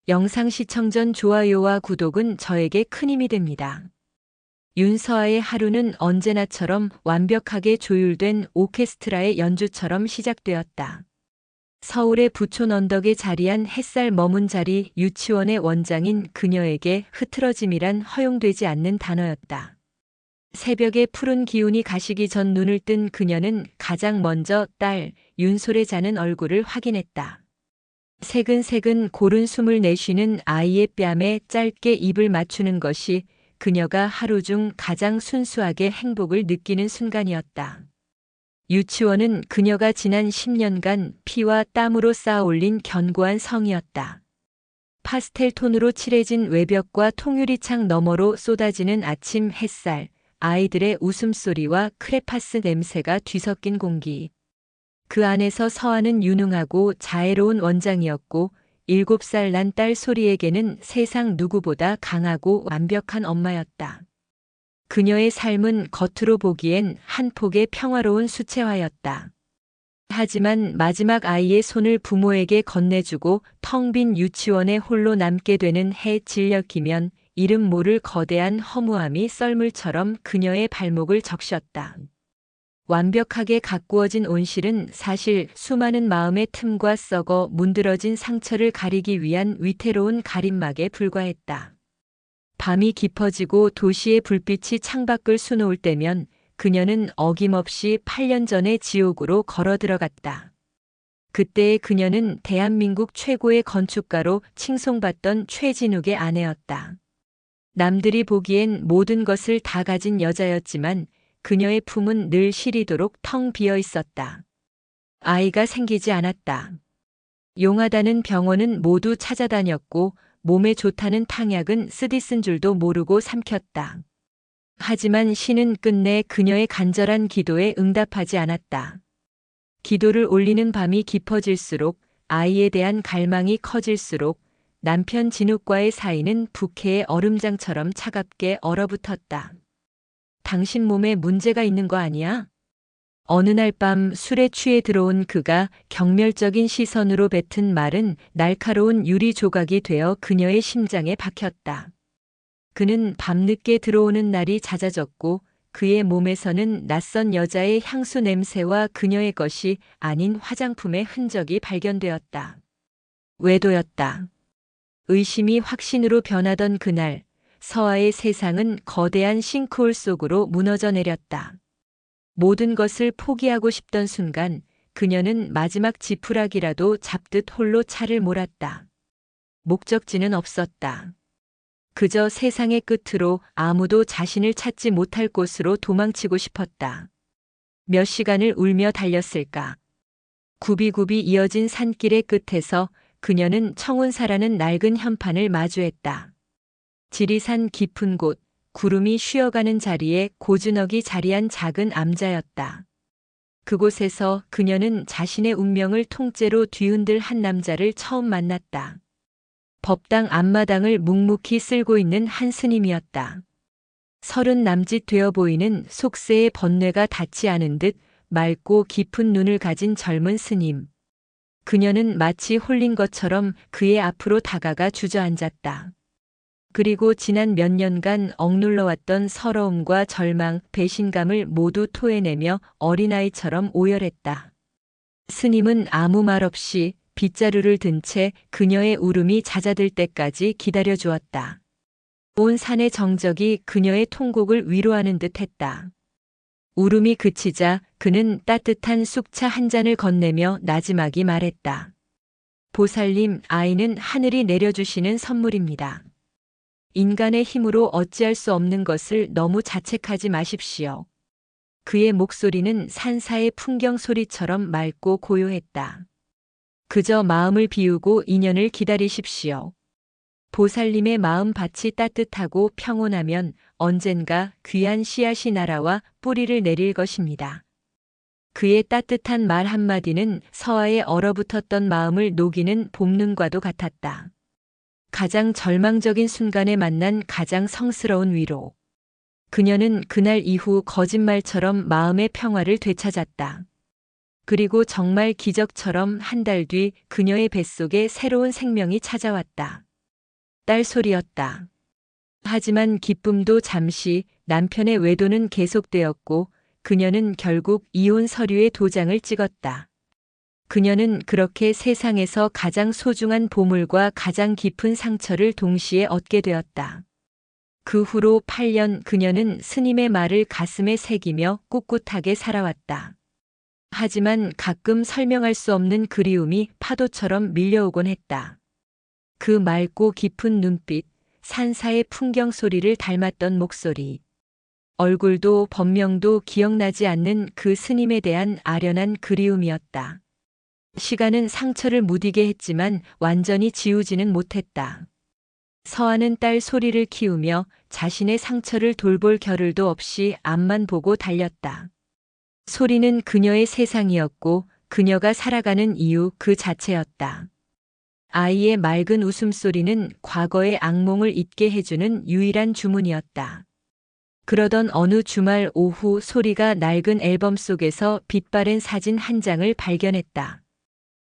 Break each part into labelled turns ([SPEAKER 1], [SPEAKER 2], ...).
[SPEAKER 1] 영상 시청 전 좋아요와 구독은 저에게 큰 힘이 됩니다. 윤서아의 하루는 언제나처럼 완벽하게 조율된 오케스트라의 연주처럼 시작되었다. 서울의 부촌 언덕에 자리한 햇살 머문 자리, 유치원의 원장인 그녀에게 흐트러짐이란 허용되지 않는 단어였다. 새벽의 푸른 기운이 가시기 전 눈을 뜬 그녀는 가장 먼저 딸 윤솔의 자는 얼굴을 확인했다. 새근새근 고른 숨을 내쉬는 아이의 뺨에 짧게 입을 맞추는 것이 그녀가 하루 중 가장 순수하게 행복을 느끼는 순간이었다. 유치원은 그녀가 지난 10년간 피와 땀으로 쌓아 올린 견고한 성이었다. 파스텔 톤으로 칠해진 외벽과 통유리창 너머로 쏟아지는 아침 햇살, 아이들의 웃음소리와 크레파스 냄새가 뒤섞인 공기. 그 안에서 서아는 유능하고 자애로운 원장이었고 7살 난 딸 소리에게는 세상 누구보다 강하고 완벽한 엄마였다. 그녀의 삶은 겉으로 보기엔 한 폭의 평화로운 수채화였다. 하지만 마지막 아이의 손을 부모에게 건네주고 텅 빈 유치원에 홀로 남게 되는 해 진력이면 이름 모를 거대한 허무함이 썰물처럼 그녀의 발목을 적셨다. 완벽하게 가꾸어진 온실은 사실 수많은 마음의 틈과 썩어 문드러진 상처를 가리기 위한 위태로운 가림막에 불과했다. 밤이 깊어지고 도시의 불빛이 창밖을 수놓을 때면 그녀는 어김없이 8년 전의 지옥으로 걸어 들어갔다. 그때의 그녀는 대한민국 최고의 건축가로 칭송받던 최진욱의 아내였다. 남들이 보기엔 모든 것을 다 가진 여자였지만 그녀의 품은 늘 시리도록 텅 비어 있었다. 아이가 생기지 않았다. 용하다는 병원은 모두 찾아다녔고 몸에 좋다는 탕약은 쓰디쓴 줄도 모르고 삼켰다. 하지만 신은 끝내 그녀의 간절한 기도에 응답하지 않았다. 기도를 올리는 밤이 깊어질수록 아이에 대한 갈망이 커질수록 남편 진욱과의 사이는 부캐의 얼음장처럼 차갑게 얼어붙었다. 당신 몸에 문제가 있는 거 아니야? 어느 날 밤 술에 취해 들어온 그가 경멸적인 시선으로 뱉은 말은 날카로운 유리 조각이 되어 그녀의 심장에 박혔다. 그는 밤늦게 들어오는 날이 잦아졌고 그의 몸에서는 낯선 여자의 향수 냄새와 그녀의 것이 아닌 화장품의 흔적이 발견되었다. 외도였다. 의심이 확신으로 변하던 그날, 서아의 세상은 거대한 싱크홀 속으로 무너져 내렸다. 모든 것을 포기하고 싶던 순간 그녀는 마지막 지푸라기라도 잡듯 홀로 차를 몰았다. 목적지는 없었다. 그저 세상의 끝으로 아무도 자신을 찾지 못할 곳으로 도망치고 싶었다. 몇 시간을 울며 달렸을까. 굽이굽이 이어진 산길의 끝에서 그녀는 청운사라는 낡은 현판을 마주했다. 지리산 깊은 곳, 구름이 쉬어가는 자리에 고즈넉이 자리한 작은 암자였다. 그곳에서 그녀는 자신의 운명을 통째로 뒤흔들 한 남자를 처음 만났다. 법당 앞마당을 묵묵히 쓸고 있는 한 스님이었다. 30 남짓 되어 보이는 속세의 번뇌가 닿지 않은 듯 맑고 깊은 눈을 가진 젊은 스님. 그녀는 마치 홀린 것처럼 그의 앞으로 다가가 주저앉았다. 그리고 지난 몇 년간 억눌러왔던 서러움과 절망, 배신감을 모두 토해내며 어린아이처럼 오열했다. 스님은 아무 말 없이 빗자루를 든 채 그녀의 울음이 잦아들 때까지 기다려주었다. 온 산의 정적이 그녀의 통곡을 위로하는 듯 했다. 울음이 그치자 그는 따뜻한 쑥차 한 잔을 건네며 나지막이 말했다. 보살님, 아이는 하늘이 내려주시는 선물입니다. 인간의 힘으로 어찌할 수 없는 것을 너무 자책하지 마십시오. 그의 목소리는 산사의 풍경 소리처럼 맑고 고요했다. 그저 마음을 비우고 인연을 기다리십시오. 보살님의 마음밭이 따뜻하고 평온하면 언젠가 귀한 씨앗이 날아와 뿌리를 내릴 것입니다. 그의 따뜻한 말 한마디는 서아의 얼어붙었던 마음을 녹이는 봄눈과도 같았다. 가장 절망적인 순간에 만난 가장 성스러운 위로. 그녀는 그날 이후 거짓말처럼 마음의 평화를 되찾았다. 그리고 정말 기적처럼 한 달 뒤 그녀의 뱃속에 새로운 생명이 찾아왔다. 딸 소리였다. 하지만 기쁨도 잠시, 남편의 외도는 계속되었고 그녀는 결국 이혼 서류에 도장을 찍었다. 그녀는 그렇게 세상에서 가장 소중한 보물과 가장 깊은 상처를 동시에 얻게 되었다. 그 후로 8년 그녀는 스님의 말을 가슴에 새기며 꿋꿋하게 살아왔다. 하지만 가끔 설명할 수 없는 그리움이 파도처럼 밀려오곤 했다. 그 맑고 깊은 눈빛, 산사의 풍경 소리를 닮았던 목소리, 얼굴도 법명도 기억나지 않는 그 스님에 대한 아련한 그리움이었다. 시간은 상처를 무디게 했지만 완전히 지우지는 못했다. 서아는 딸 소리를 키우며 자신의 상처를 돌볼 겨를도 없이 앞만 보고 달렸다. 소리는 그녀의 세상이었고 그녀가 살아가는 이유 그 자체였다. 아이의 맑은 웃음소리는 과거의 악몽을 잊게 해주는 유일한 주문이었다. 그러던 어느 주말 오후 소리가 낡은 앨범 속에서 빛바랜 사진 한 장을 발견했다.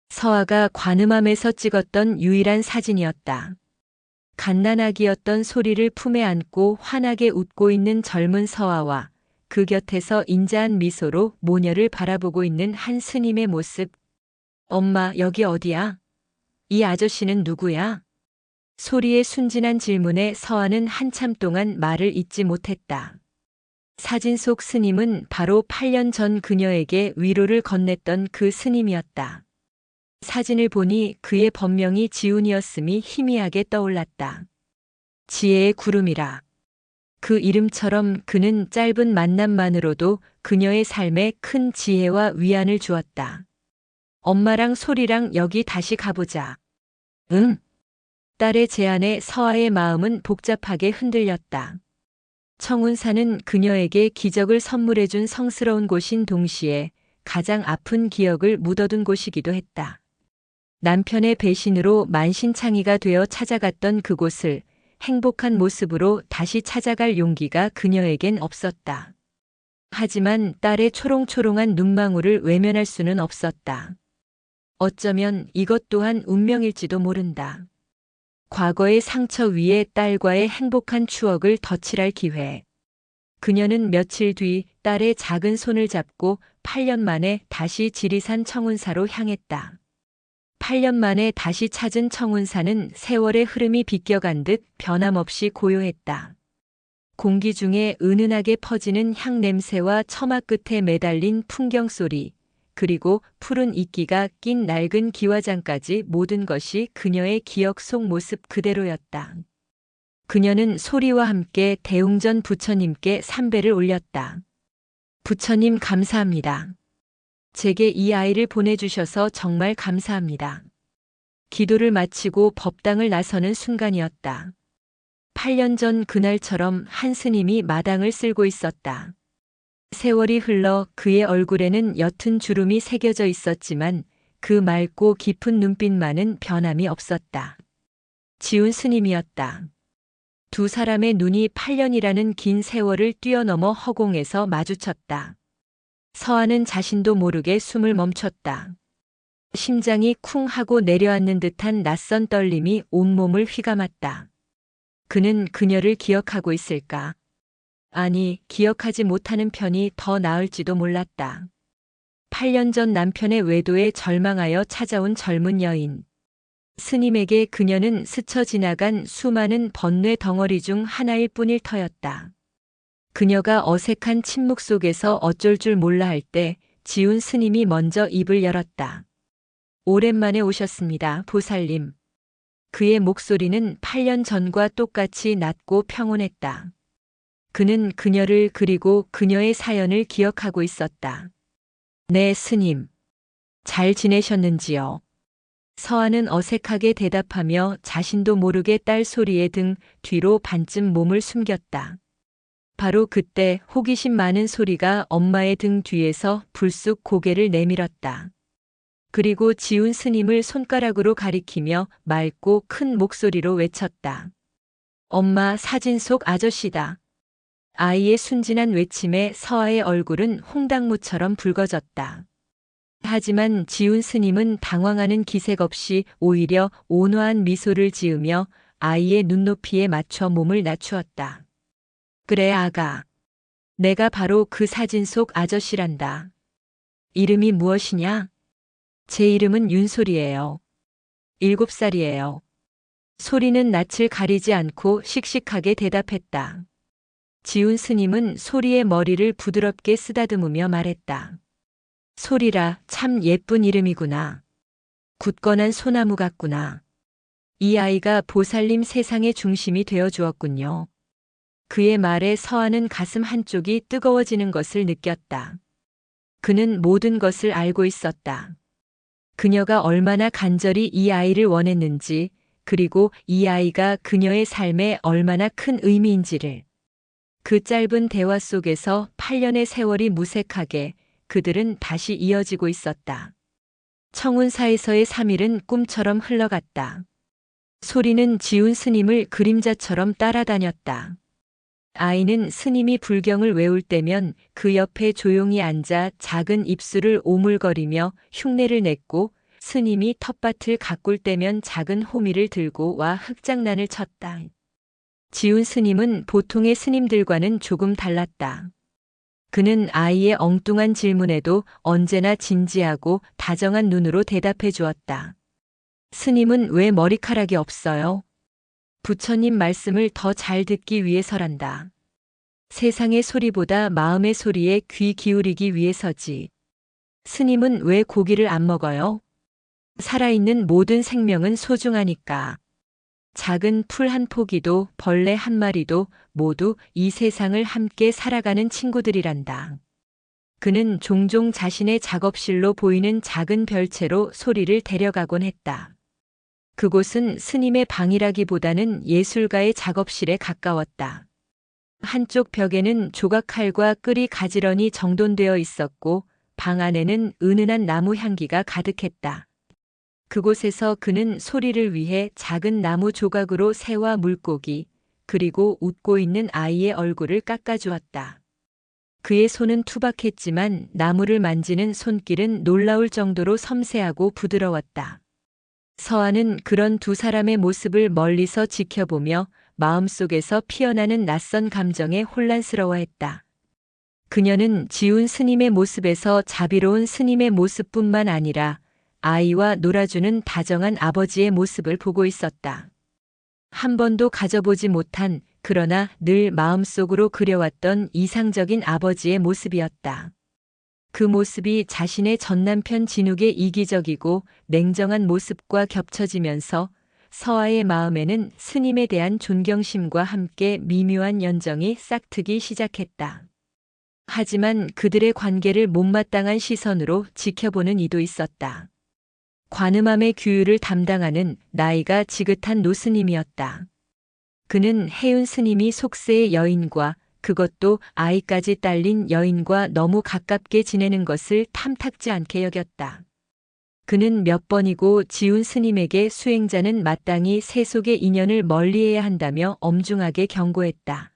[SPEAKER 1] 서아가 관음함에서 찍었던 유일한 사진이었다. 갓난아기였던 소리를 품에 안고 환하게 웃고 있는 젊은 서아와 그 곁에서 인자한 미소로 모녀를 바라보고 있는 한 스님의 모습. 엄마, 여기 어디야? 이 아저씨는 누구야? 소리의 순진한 질문에 서아는 한참 동안 말을 잇지 못했다. 사진 속 스님은 바로 8년 전 그녀에게 위로를 건넸던 그 스님이었다. 사진을 보니 그의 본명이 지훈이었음이 희미하게 떠올랐다. 지혜의 구름이라. 그 이름처럼 그는 짧은 만남만으로도 그녀의 삶에 큰 지혜와 위안을 주었다. 엄마랑 소리랑 여기 다시 가보자. 응. 딸의 제안에 서아의 마음은 복잡하게 흔들렸다. 청운사는 그녀에게 기적을 선물해준 성스러운 곳인 동시에 가장 아픈 기억을 묻어둔 곳이기도 했다. 남편의 배신으로 만신창이가 되어 찾아갔던 그곳을 행복한 모습으로 다시 찾아갈 용기가 그녀에겐 없었다. 하지만 딸의 초롱초롱한 눈망울을 외면할 수는 없었다. 어쩌면 이것 또한 운명일지도 모른다. 과거의 상처 위에 딸과의 행복한 추억을 덧칠할 기회. 그녀는 며칠 뒤 딸의 작은 손을 잡고 8년 만에 다시 지리산 청운사로 향했다. 8년 만에 다시 찾은 청운사는 세월의 흐름이 비껴간 듯 변함없이 고요했다. 공기 중에 은은하게 퍼지는 향 냄새와 처마 끝에 매달린 풍경 소리, 그리고 푸른 이끼가 낀 낡은 기와장까지 모든 것이 그녀의 기억 속 모습 그대로였다. 그녀는 소리와 함께 대웅전 부처님께 삼배를 올렸다. 부처님 감사합니다. 제게 이 아이를 보내주셔서 정말 감사합니다. 기도를 마치고 법당을 나서는 순간이었다. 8년 전 그날처럼 한 스님이 마당을 쓸고 있었다. 세월이 흘러 그의 얼굴에는 옅은 주름이 새겨져 있었지만 그 맑고 깊은 눈빛만은 변함이 없었다. 지훈 스님이었다. 두 사람의 눈이 8년이라는 긴 세월을 뛰어넘어 허공에서 마주쳤다. 서아는 자신도 모르게 숨을 멈췄다. 심장이 쿵 하고 내려앉는 듯한 낯선 떨림이 온몸을 휘감았다. 그는 그녀를 기억하고 있을까? 아니, 기억하지 못하는 편이 더 나을지도 몰랐다. 8년 전 남편의 외도에 절망하여 찾아온 젊은 여인. 스님에게 그녀는 스쳐 지나간 수많은 번뇌 덩어리 중 하나일 뿐일 터였다. 그녀가 어색한 침묵 속에서 어쩔 줄 몰라 할 때 지훈 스님이 먼저 입을 열었다. 오랜만에 오셨습니다, 보살님. 그의 목소리는 8년 전과 똑같이 낮고 평온했다. 그는 그녀를 그리고 그녀의 사연을 기억하고 있었다. 네, 스님. 잘 지내셨는지요? 서아는 어색하게 대답하며 자신도 모르게 딸 소리에 등 뒤로 반쯤 몸을 숨겼다. 바로 그때 호기심 많은 소리가 엄마의 등 뒤에서 불쑥 고개를 내밀었다. 그리고 지훈 스님을 손가락으로 가리키며 맑고 큰 목소리로 외쳤다. 엄마, 사진 속 아저씨다. 아이의 순진한 외침에 서아의 얼굴은 홍당무처럼 붉어졌다. 하지만 지훈 스님은 당황하는 기색 없이 오히려 온화한 미소를 지으며 아이의 눈높이에 맞춰 몸을 낮추었다. 그래, 아가. 내가 바로 그 사진 속 아저씨란다. 이름이 무엇이냐? 제 이름은 윤솔이에요. 7살이에요. 소리는 낯을 가리지 않고 씩씩하게 대답했다. 지훈 스님은 소리의 머리를 부드럽게 쓰다듬으며 말했다. 소리라, 참 예쁜 이름이구나. 굳건한 소나무 같구나. 이 아이가 보살님 세상의 중심이 되어 주었군요. 그의 말에 서아는 가슴 한쪽이 뜨거워지는 것을 느꼈다. 그는 모든 것을 알고 있었다. 그녀가 얼마나 간절히 이 아이를 원했는지, 그리고 이 아이가 그녀의 삶에 얼마나 큰 의미인지를. 그 짧은 대화 속에서 8년의 세월이 무색하게 그들은 다시 이어지고 있었다. 청운사에서의 3일은 꿈처럼 흘러갔다. 소리는 지훈 스님을 그림자처럼 따라다녔다. 아이는 스님이 불경을 외울 때면 그 옆에 조용히 앉아 작은 입술을 오물거리며 흉내를 냈고, 스님이 텃밭을 가꿀 때면 작은 호미를 들고 와 흙장난을 쳤다. 지훈 스님은 보통의 스님들과는 조금 달랐다. 그는 아이의 엉뚱한 질문에도 언제나 진지하고 다정한 눈으로 대답해 주었다. 스님은 왜 머리카락이 없어요? 부처님 말씀을 더 잘 듣기 위해서란다. 세상의 소리보다 마음의 소리에 귀 기울이기 위해서지. 스님은 왜 고기를 안 먹어요? 살아있는 모든 생명은 소중하니까. 작은 풀 한 포기도 벌레 한 마리도 모두 이 세상을 함께 살아가는 친구들이란다. 그는 종종 자신의 작업실로 보이는 작은 별채로 소리를 데려가곤 했다. 그곳은 스님의 방이라기보다는 예술가의 작업실에 가까웠다. 한쪽 벽에는 조각칼과 끌이 가지런히 정돈되어 있었고, 방 안에는 은은한 나무 향기가 가득했다. 그곳에서 그는 소리를 위해 작은 나무 조각으로 새와 물고기, 그리고 웃고 있는 아이의 얼굴을 깎아주었다. 그의 손은 투박했지만 나무를 만지는 손길은 놀라울 정도로 섬세하고 부드러웠다. 서아는 그런 두 사람의 모습을 멀리서 지켜보며 마음속에서 피어나는 낯선 감정에 혼란스러워했다. 그녀는 지훈 스님의 모습에서 자비로운 스님의 모습뿐만 아니라 아이와 놀아주는 다정한 아버지의 모습을 보고 있었다. 한 번도 가져보지 못한, 그러나 늘 마음속으로 그려왔던 이상적인 아버지의 모습이었다. 그 모습이 자신의 전남편 진욱의 이기적이고 냉정한 모습과 겹쳐지면서 서아의 마음에는 스님에 대한 존경심과 함께 미묘한 연정이 싹트기 시작했다. 하지만 그들의 관계를 못마땅한 시선으로 지켜보는 이도 있었다. 관음함의 규율을 담당하는 나이가 지긋한 노스님이었다. 그는 혜윤 스님이 속세의 여인과, 그것도 아이까지 딸린 여인과 너무 가깝게 지내는 것을 탐탁지 않게 여겼다. 그는 몇 번이고 지훈 스님에게 수행자는 마땅히 세속의 인연을 멀리해야 한다며 엄중하게 경고했다.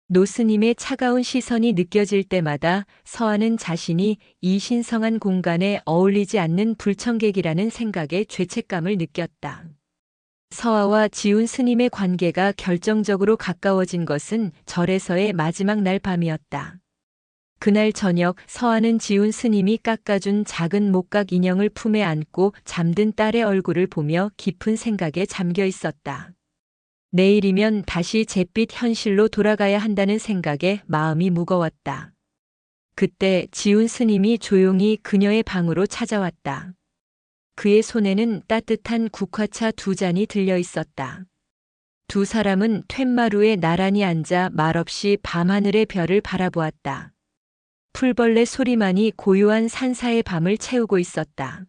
[SPEAKER 1] 노스님의 차가운 시선이 느껴질 때마다 서아는 자신이 이 신성한 공간에 어울리지 않는 불청객이라는 생각에 죄책감을 느꼈다. 서아와 지훈 스님의 관계가 결정적으로 가까워진 것은 절에서의 마지막 날 밤이었다. 그날 저녁 서아는 지훈 스님이 깎아준 작은 목각 인형을 품에 안고 잠든 딸의 얼굴을 보며 깊은 생각에 잠겨 있었다. 내일이면 다시 잿빛 현실로 돌아가야 한다는 생각에 마음이 무거웠다. 그때 지훈 스님이 조용히 그녀의 방으로 찾아왔다. 그의 손에는 따뜻한 국화차 2잔이 들려 있었다. 두 사람은 툇마루에 나란히 앉아 말없이 밤하늘의 별을 바라보았다. 풀벌레 소리만이 고요한 산사의 밤을 채우고 있었다.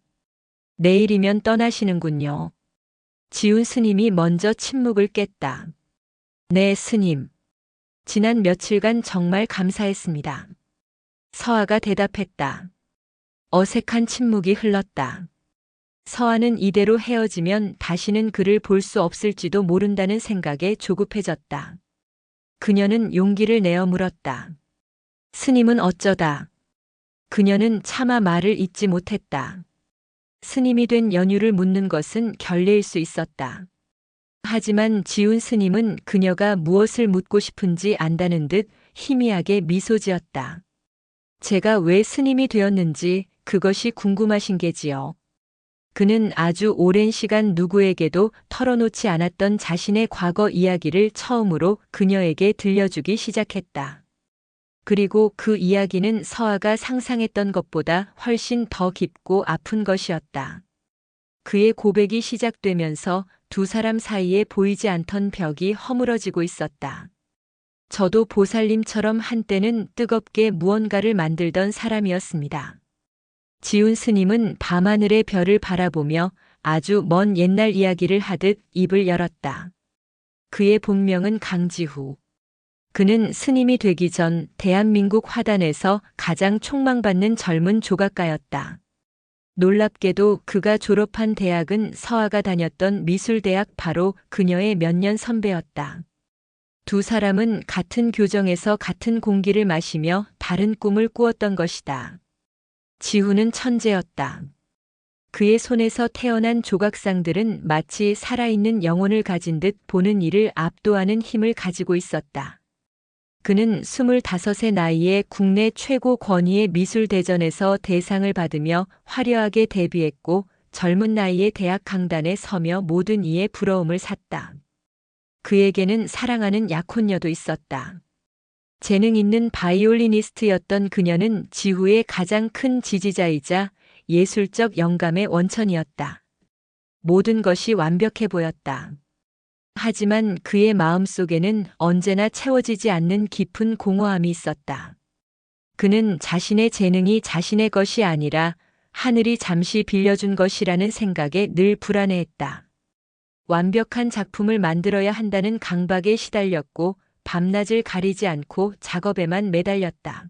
[SPEAKER 1] 내일이면 떠나시는군요. 지훈 스님이 먼저 침묵을 깼다. 네, 스님. 지난 며칠간 정말 감사했습니다. 서아가 대답했다. 어색한 침묵이 흘렀다. 서아는 이대로 헤어지면 다시는 그를 볼 수 없을지도 모른다는 생각에 조급해졌다. 그녀는 용기를 내어 물었다. 스님은 어쩌다? 그녀는 차마 말을 잇지 못했다. 스님이 된 연유를 묻는 것은 결례일 수 있었다. 하지만 지훈 스님은 그녀가 무엇을 묻고 싶은지 안다는 듯 희미하게 미소 지었다. 제가 왜 스님이 되었는지 그것이 궁금하신 게지요. 그는 아주 오랜 시간 누구에게도 털어놓지 않았던 자신의 과거 이야기를 처음으로 그녀에게 들려주기 시작했다. 그리고 그 이야기는 서아가 상상했던 것보다 훨씬 더 깊고 아픈 것이었다. 그의 고백이 시작되면서 두 사람 사이에 보이지 않던 벽이 허물어지고 있었다. 저도 보살님처럼 한때는 뜨겁게 무언가를 만들던 사람이었습니다. 지훈 스님은 밤하늘의 별을 바라보며 아주 먼 옛날 이야기를 하듯 입을 열었다. 그의 본명은 강지후. 그는 스님이 되기 전 대한민국 화단에서 가장 촉망받는 젊은 조각가였다. 놀랍게도 그가 졸업한 대학은 서아가 다녔던 미술대학 바로 그녀의 몇 년 선배였다. 두 사람은 같은 교정에서 같은 공기를 마시며 다른 꿈을 꾸었던 것이다. 지훈은 천재였다. 그의 손에서 태어난 조각상들은 마치 살아있는 영혼을 가진 듯 보는 이를 압도하는 힘을 가지고 있었다. 그는 25의 나이에 국내 최고 권위의 미술대전에서 대상을 받으며 화려하게 데뷔했고 젊은 나이에 대학 강단에 서며 모든 이의 부러움을 샀다. 그에게는 사랑하는 약혼녀도 있었다. 재능 있는 바이올리니스트였던 그녀는 지후의 가장 큰 지지자이자 예술적 영감의 원천이었다. 모든 것이 완벽해 보였다. 하지만 그의 마음속에는 언제나 채워지지 않는 깊은 공허함이 있었다. 그는 자신의 재능이 자신의 것이 아니라 하늘이 잠시 빌려준 것이라는 생각에 늘 불안해했다. 완벽한 작품을 만들어야 한다는 강박에 시달렸고 밤낮을 가리지 않고 작업에만 매달렸다.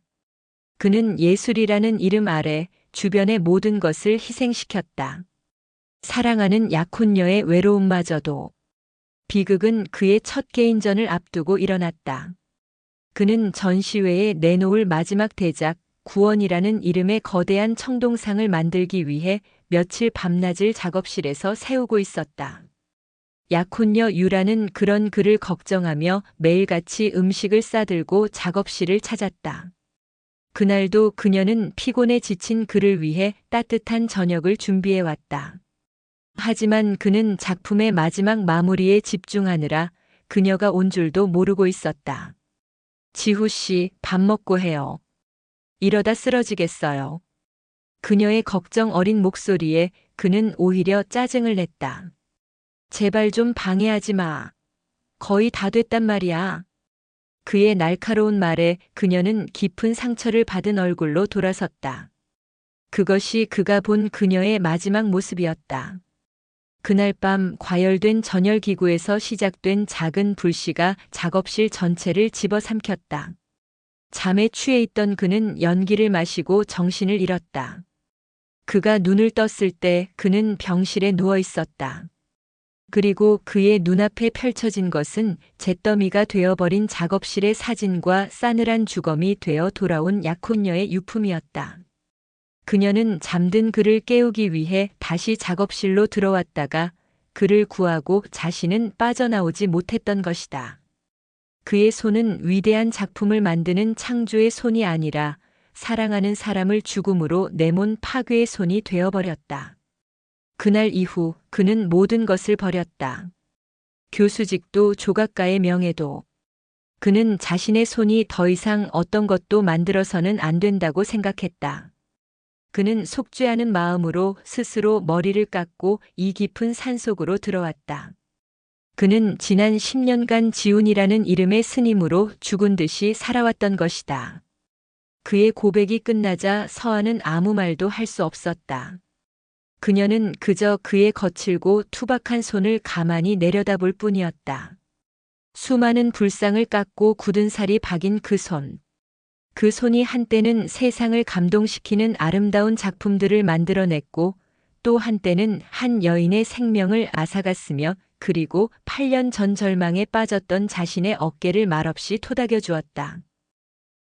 [SPEAKER 1] 그는 예술이라는 이름 아래 주변의 모든 것을 희생시켰다. 사랑하는 약혼녀의 외로움마저도. 비극은 그의 첫 개인전을 앞두고 일어났다. 그는 전시회에 내놓을 마지막 대작 구원이라는 이름의 거대한 청동상을 만들기 위해 며칠 밤낮을 작업실에서 세우고 있었다. 약혼녀 유라는 그런 그를 걱정하며 매일같이 음식을 싸들고 작업실을 찾았다. 그날도 그녀는 피곤에 지친 그를 위해 따뜻한 저녁을 준비해 왔다. 하지만 그는 작품의 마지막 마무리에 집중하느라 그녀가 온 줄도 모르고 있었다. 지후 씨, 밥 먹고 해요. 이러다 쓰러지겠어요. 그녀의 걱정 어린 목소리에 그는 오히려 짜증을 냈다. 제발 좀 방해하지 마. 거의 다 됐단 말이야. 그의 날카로운 말에 그녀는 깊은 상처를 받은 얼굴로 돌아섰다. 그것이 그가 본 그녀의 마지막 모습이었다. 그날 밤 과열된 전열기구에서 시작된 작은 불씨가 작업실 전체를 집어삼켰다. 잠에 취해 있던 그는 연기를 마시고 정신을 잃었다. 그가 눈을 떴을 때 그는 병실에 누워 있었다. 그리고 그의 눈앞에 펼쳐진 것은 잿더미가 되어버린 작업실의 사진과 싸늘한 주검이 되어 돌아온 약혼녀의 유품이었다. 그녀는 잠든 그를 깨우기 위해 다시 작업실로 들어왔다가 그를 구하고 자신은 빠져나오지 못했던 것이다. 그의 손은 위대한 작품을 만드는 창조의 손이 아니라 사랑하는 사람을 죽음으로 내몬 파괴의 손이 되어버렸다. 그날 이후 그는 모든 것을 버렸다. 교수직도 조각가의 명예도. 그는 자신의 손이 더 이상 어떤 것도 만들어서는 안 된다고 생각했다. 그는 속죄하는 마음으로 스스로 머리를 깎고 이 깊은 산속으로 들어왔다. 그는 지난 10년간 지훈이라는 이름의 스님으로 죽은 듯이 살아왔던 것이다. 그의 고백이 끝나자 서아는 아무 말도 할 수 없었다. 그녀는 그저 그의 거칠고 투박한 손을 가만히 내려다볼 뿐이었다. 수많은 불상을 깎고 굳은 살이 박인 그 손. 그 손이 한때는 세상을 감동시키는 아름다운 작품들을 만들어냈고 또 한때는 한 여인의 생명을 앗아갔으며 그리고 8년 전 절망에 빠졌던 자신의 어깨를 말없이 토닥여 주었다.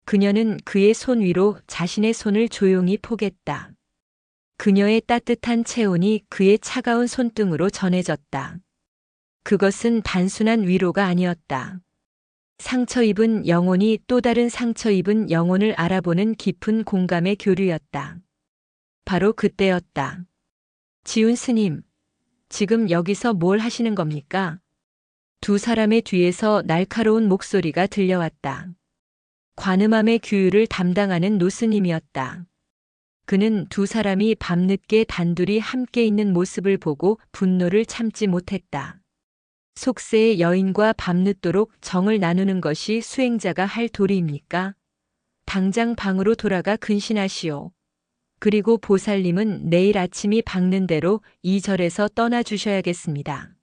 [SPEAKER 1] 그녀는 그의 손 위로 자신의 손을 조용히 포겠다. 그녀의 따뜻한 체온이 그의 차가운 손등으로 전해졌다. 그것은 단순한 위로가 아니었다. 상처 입은 영혼이 또 다른 상처 입은 영혼을 알아보는 깊은 공감의 교류였다. 바로 그때였다. 지훈 스님, 지금 여기서 뭘 하시는 겁니까? 두 사람의 뒤에서 날카로운 목소리가 들려왔다. 관음함의 규율을 담당하는 노스님이었다. 그는 두 사람이 밤늦게 단둘이 함께 있는 모습을 보고 분노를 참지 못했다. 속세의 여인과 밤늦도록 정을 나누는 것이 수행자가 할 도리입니까? 당장 방으로 돌아가 근신하시오. 그리고 보살님은 내일 아침이 밝는 대로 이 절에서 떠나주셔야겠습니다.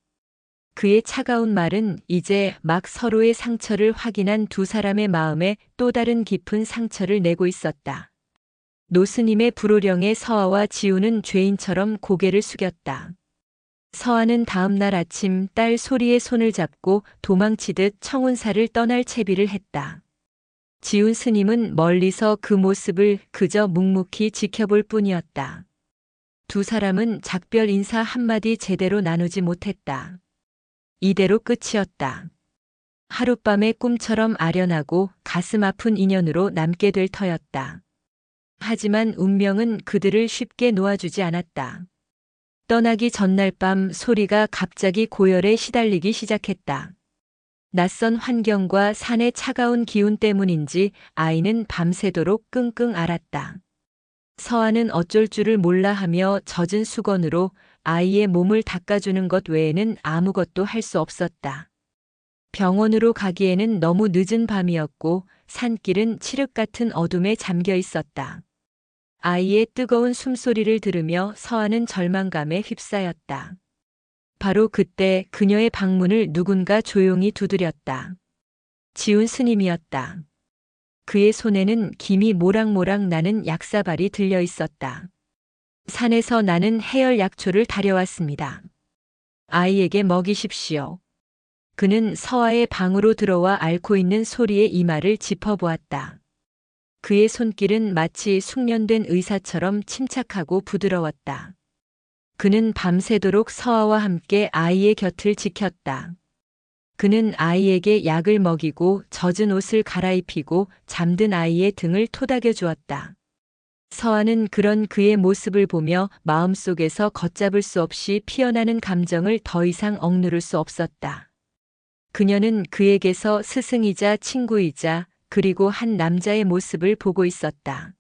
[SPEAKER 1] 그의 차가운 말은 이제 막 서로의 상처를 확인한 두 사람의 마음에 또 다른 깊은 상처를 내고 있었다. 노스님의 불호령에 서아와 지우는 죄인처럼 고개를 숙였다. 서아는 다음 날 아침 딸 소리의 손을 잡고 도망치듯 청운사를 떠날 채비를 했다. 지훈 스님은 멀리서 그 모습을 그저 묵묵히 지켜볼 뿐이었다. 두 사람은 작별 인사 한마디 제대로 나누지 못했다. 이대로 끝이었다. 하룻밤의 꿈처럼 아련하고 가슴 아픈 인연으로 남게 될 터였다. 하지만 운명은 그들을 쉽게 놓아주지 않았다. 떠나기 전날 밤 소리가 갑자기 고열에 시달리기 시작했다. 낯선 환경과 산의 차가운 기운 때문인지 아이는 밤새도록 끙끙 앓았다. 서아는 어쩔 줄을 몰라 하며 젖은 수건으로 아이의 몸을 닦아주는 것 외에는 아무것도 할 수 없었다. 병원으로 가기에는 너무 늦은 밤이었고 산길은 칠흑 같은 어둠에 잠겨 있었다. 아이의 뜨거운 숨소리를 들으며 서아는 절망감에 휩싸였다. 바로 그때 그녀의 방문을 누군가 조용히 두드렸다. 지훈 스님이었다. 그의 손에는 김이 모락모락 나는 약사발이 들려 있었다. 산에서 나는 해열 약초를 다려왔습니다. 아이에게 먹이십시오. 그는 서아의 방으로 들어와 앓고 있는 소리의 이마를 짚어보았다. 그의 손길은 마치 숙련된 의사처럼 침착하고 부드러웠다. 그는 밤새도록 서아와 함께 아이의 곁을 지켰다. 그는 아이에게 약을 먹이고 젖은 옷을 갈아입히고 잠든 아이의 등을 토닥여 주었다. 서아는 그런 그의 모습을 보며 마음속에서 걷잡을 수 없이 피어나는 감정을 더 이상 억누를 수 없었다. 그녀는 그에게서 스승이자 친구이자 그리고 한 남자의 모습을 보고 있었다.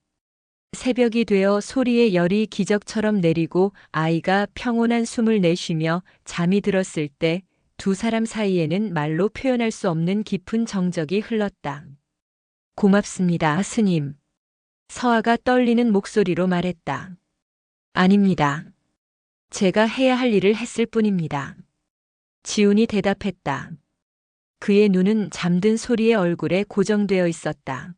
[SPEAKER 1] 새벽이 되어 소리의 열이 기적처럼 내리고 아이가 평온한 숨을 내쉬며 잠이 들었을 때 두 사람 사이에는 말로 표현할 수 없는 깊은 정적이 흘렀다. 고맙습니다, 스님. 서아가 떨리는 목소리로 말했다. 아닙니다. 제가 해야 할 일을 했을 뿐입니다. 지훈이 대답했다. 그의 눈은 잠든 소리의 얼굴에 고정되어 있었다.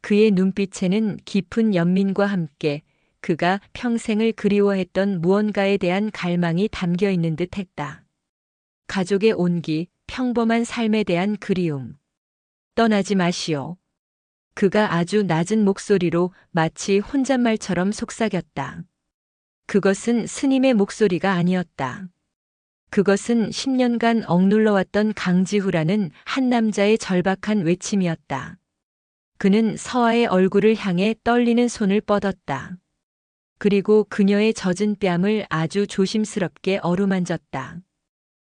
[SPEAKER 1] 그의 눈빛에는 깊은 연민과 함께 그가 평생을 그리워했던 무언가에 대한 갈망이 담겨 있는 듯 했다. 가족의 온기, 평범한 삶에 대한 그리움. 떠나지 마시오. 그가 아주 낮은 목소리로 마치 혼잣말처럼 속삭였다. 그것은 스님의 목소리가 아니었다. 그것은 10년간 억눌러왔던 강지후라는 한 남자의 절박한 외침이었다. 그는 서아의 얼굴을 향해 떨리는 손을 뻗었다. 그리고 그녀의 젖은 뺨을 아주 조심스럽게 어루만졌다.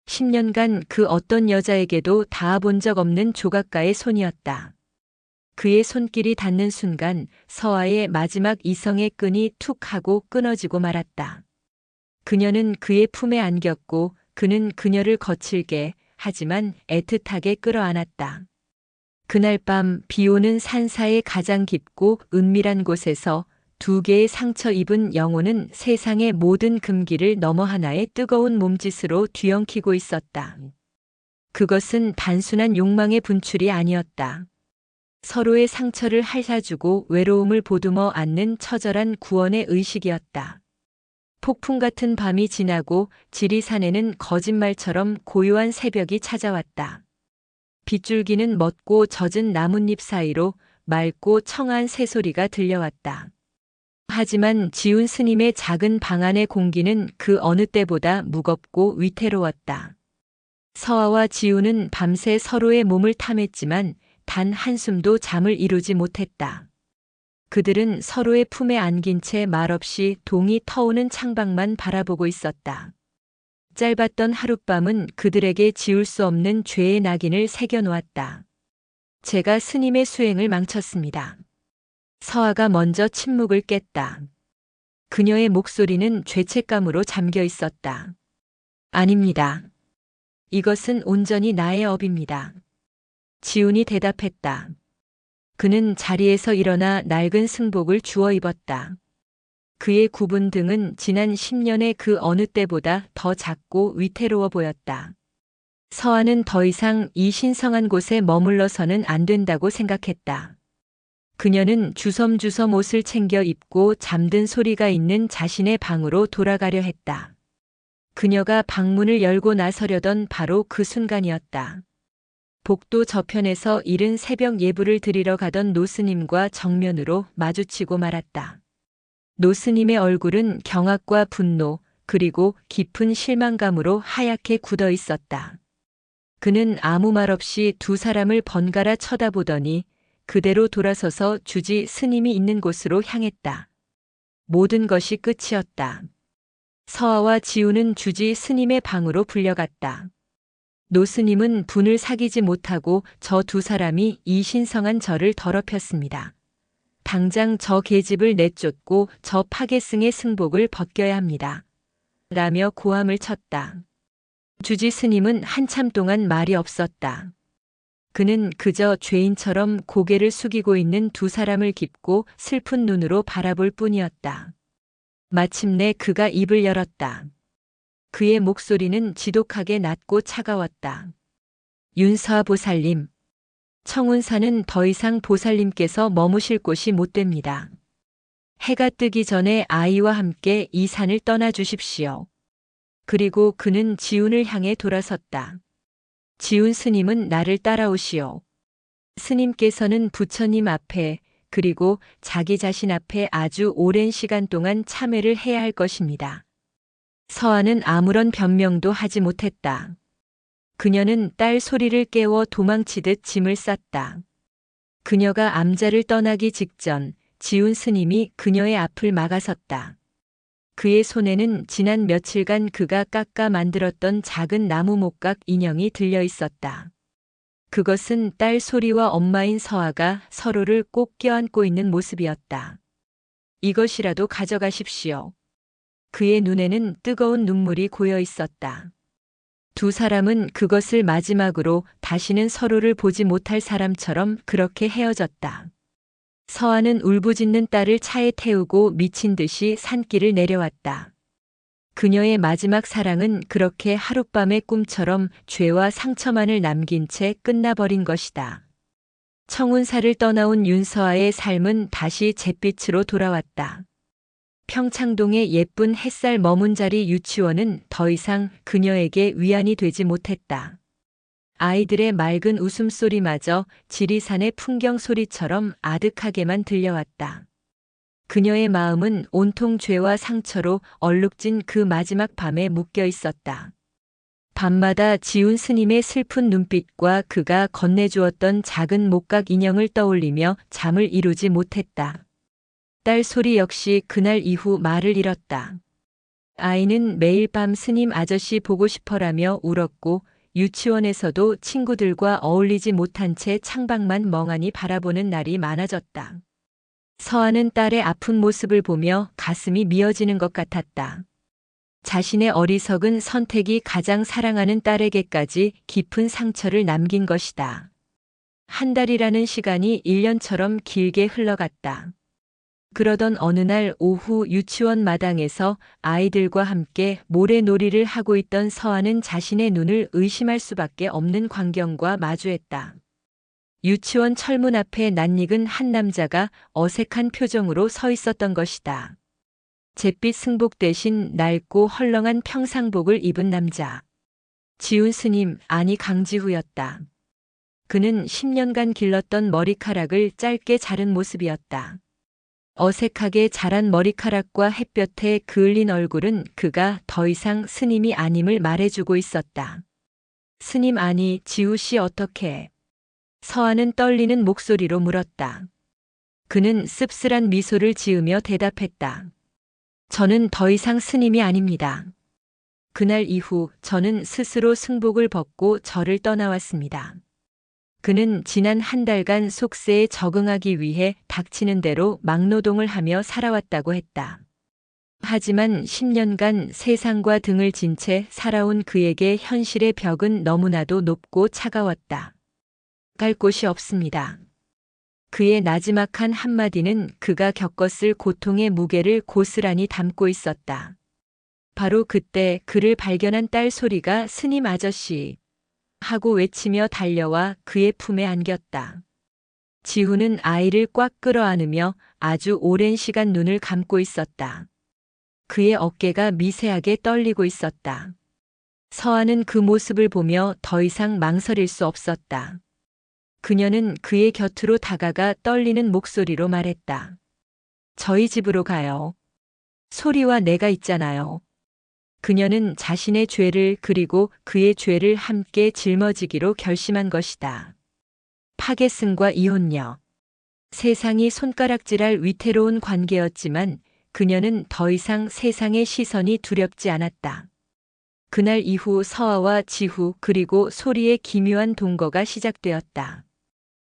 [SPEAKER 1] 10년간 그 어떤 여자에게도 닿아본 적 없는 조각가의 손이었다. 그의 손길이 닿는 순간 서아의 마지막 이성의 끈이 툭 하고 끊어지고 말았다. 그녀는 그의 품에 안겼고 그는 그녀를 거칠게 하지만 애틋하게 끌어안았다. 그날 밤 비오는 산사의 가장 깊고 은밀한 곳에서 두 개의 상처 입은 영혼은 세상의 모든 금기를 넘어 하나의 뜨거운 몸짓으로 뒤엉키고 있었다. 그것은 단순한 욕망의 분출이 아니었다. 서로의 상처를 핥아주고 외로움을 보듬어 안는 처절한 구원의 의식이었다. 폭풍 같은 밤이 지나고 지리산에는 거짓말처럼 고요한 새벽이 찾아왔다. 빗줄기는 멎고 젖은 나뭇잎 사이로 맑고 청아한 새소리가 들려왔다. 하지만 지훈 스님의 작은 방 안의 공기는 그 어느 때보다 무겁고 위태로웠다. 서아와 지우는 밤새 서로의 몸을 탐했지만 단 한숨도 잠을 이루지 못했다. 그들은 서로의 품에 안긴 채 말없이 동이 터오는 창밖만 바라보고 있었다. 짧았던 하룻밤은 그들에게 지울 수 없는 죄의 낙인을 새겨놓았다. 제가 스님의 수행을 망쳤습니다. 서아가 먼저 침묵을 깼다. 그녀의 목소리는 죄책감으로 잠겨 있었다. 아닙니다. 이것은 온전히 나의 업입니다. 지훈이 대답했다. 그는 자리에서 일어나 낡은 승복을 주워 입었다. 그의 굽은 등은 지난 10년의 그 어느 때보다 더 작고 위태로워 보였다. 서아는 더 이상 이 신성한 곳에 머물러서는 안 된다고 생각했다. 그녀는 주섬주섬 옷을 챙겨 입고 잠든 소리가 있는 자신의 방으로 돌아가려 했다. 그녀가 방문을 열고 나서려던 바로 그 순간이었다. 복도 저편에서 이른 새벽 예불을 드리러 가던 노스님과 정면으로 마주치고 말았다. 노스님의 얼굴은 경악과 분노, 그리고 깊은 실망감으로 하얗게 굳어 있었다. 그는 아무 말 없이 두 사람을 번갈아 쳐다보더니 그대로 돌아서서 주지 스님이 있는 곳으로 향했다. 모든 것이 끝이었다. 서아와 지우는 주지 스님의 방으로 불려갔다. 노스님은 분을 사귀지 못하고 저 두 사람이 이 신성한 절을 더럽혔습니다. 당장 저 계집을 내쫓고 저 파괴승의 승복을 벗겨야 합니다. 라며 고함을 쳤다. 주지 스님은 한참 동안 말이 없었다. 그는 그저 죄인처럼 고개를 숙이고 있는 두 사람을 깊고 슬픈 눈으로 바라볼 뿐이었다. 마침내 그가 입을 열었다. 그의 목소리는 지독하게 낮고 차가웠다. 윤서아 보살님, 청운사는 더 이상 보살님께서 머무실 곳이 못 됩니다. 해가 뜨기 전에 아이와 함께 이 산을 떠나 주십시오. 그리고 그는 지훈을 향해 돌아섰다. 지훈 스님은 나를 따라오시오. 스님께서는 부처님 앞에 그리고 자기 자신 앞에 아주 오랜 시간 동안 참회를 해야 할 것입니다. 서아는 아무런 변명도 하지 못했다. 그녀는 딸 소리를 깨워 도망치듯 짐을 쌌다. 그녀가 암자를 떠나기 직전 지훈 스님이 그녀의 앞을 막아섰다. 그의 손에는 지난 며칠간 그가 깎아 만들었던 작은 나무 목각 인형이 들려 있었다. 그것은 딸 소리와 엄마인 서아가 서로를 꼭 껴안고 있는 모습이었다. 이것이라도 가져가십시오. 그의 눈에는 뜨거운 눈물이 고여 있었다. 두 사람은 그것을 마지막으로 다시는 서로를 보지 못할 사람처럼 그렇게 헤어졌다. 서아는 울부짖는 딸을 차에 태우고 미친 듯이 산길을 내려왔다. 그녀의 마지막 사랑은 그렇게 하룻밤의 꿈처럼 죄와 상처만을 남긴 채 끝나버린 것이다. 청운사를 떠나온 윤서아의 삶은 다시 잿빛으로 돌아왔다. 평창동의 예쁜 햇살 머문 자리 유치원은 더 이상 그녀에게 위안이 되지 못했다. 아이들의 맑은 웃음소리마저 지리산의 풍경 소리처럼 아득하게만 들려왔다. 그녀의 마음은 온통 죄와 상처로 얼룩진 그 마지막 밤에 묶여 있었다. 밤마다 지훈 스님의 슬픈 눈빛과 그가 건네주었던 작은 목각 인형을 떠올리며 잠을 이루지 못했다. 딸 소리 역시 그날 이후 말을 잃었다. 아이는 매일 밤 스님 아저씨 보고 싶어라며 울었고 유치원에서도 친구들과 어울리지 못한 채 창밖만 멍하니 바라보는 날이 많아졌다. 서아는 딸의 아픈 모습을 보며 가슴이 미어지는 것 같았다. 자신의 어리석은 선택이 가장 사랑하는 딸에게까지 깊은 상처를 남긴 것이다. 한 달이라는 시간이 1년처럼 길게 흘러갔다. 그러던 어느 날 오후 유치원 마당에서 아이들과 함께 모래놀이를 하고 있던 서아는 자신의 눈을 의심할 수밖에 없는 광경과 마주했다. 유치원 철문 앞에 낯익은 한 남자가 어색한 표정으로 서 있었던 것이다. 잿빛 승복 대신 낡고 헐렁한 평상복을 입은 남자. 지훈 스님, 아니 강지후였다. 그는 10년간 길렀던 머리카락을 짧게 자른 모습이었다. 어색하게 자란 머리카락과 햇볕에 그을린 얼굴은 그가 더 이상 스님이 아님을 말해주고 있었다. 스님 아니, 지우 씨 어떻게? 서아는 떨리는 목소리로 물었다. 그는 씁쓸한 미소를 지으며 대답했다. 저는 더 이상 스님이 아닙니다. 그날 이후 저는 스스로 승복을 벗고 절을 떠나왔습니다. 그는 지난 한 달간 속세에 적응하기 위해 닥치는 대로 막노동을 하며 살아왔다고 했다. 하지만 10년간 세상과 등을 진 채 살아온 그에게 현실의 벽은 너무나도 높고 차가웠다. 갈 곳이 없습니다. 그의 나지막한 한마디는 그가 겪었을 고통의 무게를 고스란히 담고 있었다. 바로 그때 그를 발견한 딸 소리가 스님 아저씨 하고 외치며 달려와 그의 품에 안겼다. 지후는 아이를 꽉 끌어안으며 아주 오랜 시간 눈을 감고 있었다. 그의 어깨가 미세하게 떨리고 있었다. 서아는 그 모습을 보며 더 이상 망설일 수 없었다. 그녀는 그의 곁으로 다가가 떨리는 목소리로 말했다. 저희 집으로 가요. 소리와 내가 있잖아요. 그녀는 자신의 죄를 그리고 그의 죄를 함께 짊어지기로 결심한 것이다. 파겟슨과 이혼녀. 세상이 손가락질할 위태로운 관계였지만 그녀는 더 이상 세상의 시선이 두렵지 않았다. 그날 이후 서아와 지후 그리고 소리의 기묘한 동거가 시작되었다.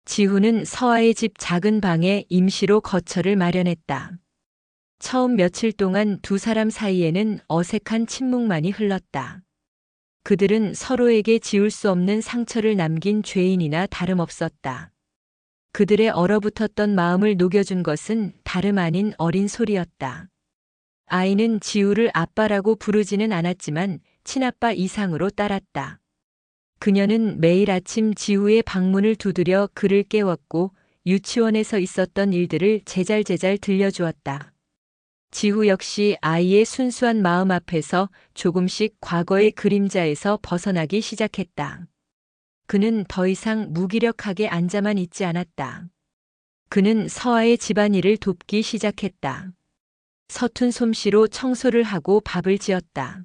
[SPEAKER 1] 지후는 서아의 집 작은 방에 임시로 거처를 마련했다. 처음 며칠 동안 두 사람 사이에는 어색한 침묵만이 흘렀다. 그들은 서로에게 지울 수 없는 상처를 남긴 죄인이나 다름없었다. 그들의 얼어붙었던 마음을 녹여준 것은 다름 아닌 어린 소리였다. 아이는 지우를 아빠라고 부르지는 않았지만 친아빠 이상으로 따랐다. 그녀는 매일 아침 지우의 방문을 두드려 그를 깨웠고 유치원에서 있었던 일들을 제잘제잘 들려주었다. 지후 역시 아이의 순수한 마음 앞에서 조금씩 과거의 그림자에서 벗어나기 시작했다. 그는 더 이상 무기력하게 앉아만 있지 않았다. 그는 서아의 집안일을 돕기 시작했다. 서툰 솜씨로 청소를 하고 밥을 지었다.